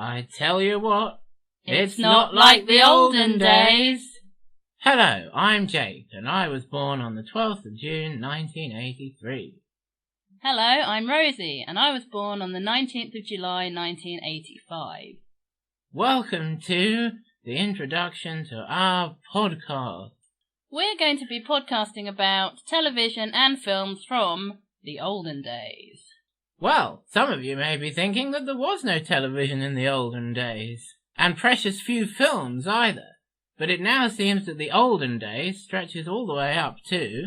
I tell you what, it's not like the olden days. Hello, I'm Jake, and I was born on the 12th of June, 1983. Hello, I'm Rosie, and I was born on the 19th of July, 1985. Welcome to the introduction to our podcast. We're going to be podcasting about television and films from the olden days. Well, some of you may be thinking that there was no television in the olden days, and precious few films either. But it now seems that the olden days stretches all the way up to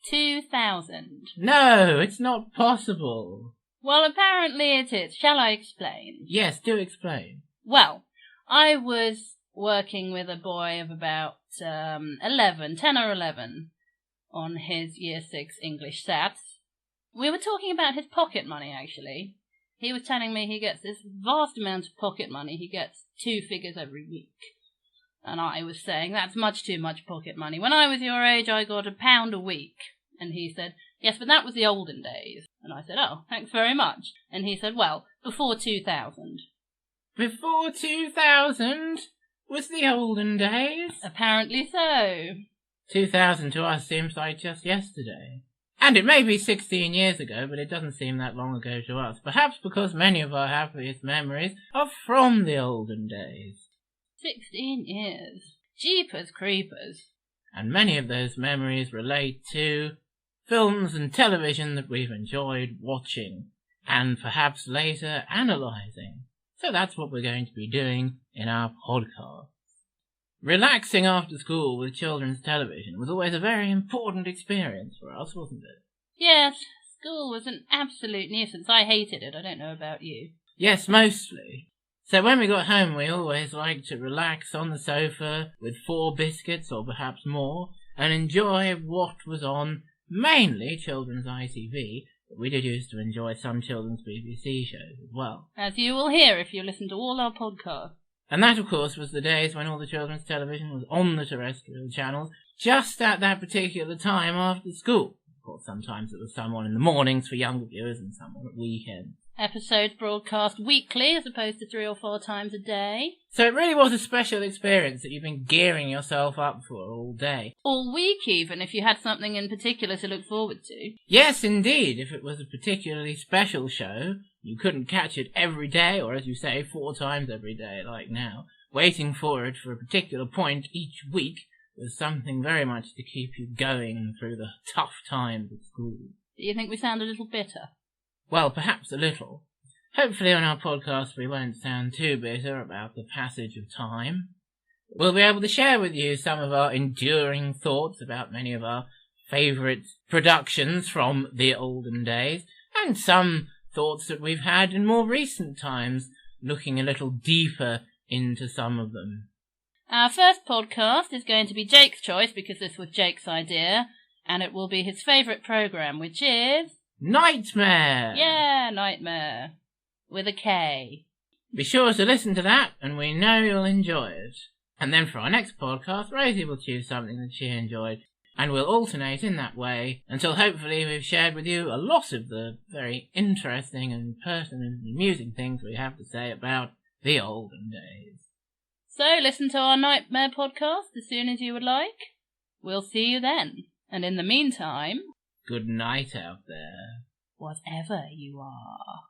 2000. No, it's not possible. Well, apparently it is. Shall I explain? Yes, do explain. Well, I was working with a boy of about 10 or 11, on his Year 6 English Sats. We were talking about his pocket money, actually. He was telling me he gets this vast amount of pocket money. He gets 2 figures every week. And I was saying, that's much too much pocket money. When I was your age, I got £1 a week. And he said, yes, but that was the olden days. And I said, oh, thanks very much. And he said, well, before 2000. Before 2000 was the olden days? Apparently so. 2000 to us seems like just yesterday. And it may be 16 years ago, but it doesn't seem that long ago to us. Perhaps because many of our happiest memories are from the olden days. 16 years. Jeepers creepers. And many of those memories relate to films and television that we've enjoyed watching, and perhaps later analysing. So that's what we're going to be doing in our podcast. Relaxing after school with children's television was always a very important experience for us, wasn't it? Yes, school was an absolute nuisance. I hated it. I don't know about you. Yes, mostly. So when we got home, we always liked to relax on the sofa with 4 biscuits or perhaps more and enjoy what was on, mainly children's ITV, but we did used to enjoy some children's BBC shows as well. As you will hear if you listen to all our podcasts. And that, of course, was the days when all the children's television was on the terrestrial channels just at that particular time after school. Of course, sometimes it was someone in the mornings for younger viewers and someone at weekends. Episodes broadcast weekly as opposed to 3 or 4 times a day. So it really was a special experience that you've been gearing yourself up for all day. All week even, if you had something in particular to look forward to. Yes, indeed. If it was a particularly special show, you couldn't catch it every day, or as you say, 4 times every day like now. Waiting for it for a particular point each week was something very much to keep you going through the tough times at school. Do you think we sound a little bitter? Well, perhaps a little. Hopefully on our podcast we won't sound too bitter about the passage of time. We'll be able to share with you some of our enduring thoughts about many of our favourite productions from the olden days, and some thoughts that we've had in more recent times, looking a little deeper into some of them. Our first podcast is going to be Jake's choice, because this was Jake's idea, and it will be his favourite programme, which is Nightmare! Yeah, Nightmare. With a K. Be sure to listen to that, and we know you'll enjoy it. And then for our next podcast, Rosie will choose something that she enjoyed, and we'll alternate in that way until hopefully we've shared with you a lot of the very interesting and pertinent and amusing things we have to say about the olden days. So listen to our Nightmare podcast as soon as you would like. We'll see you then. And in the meantime, good night out there. Whatever you are.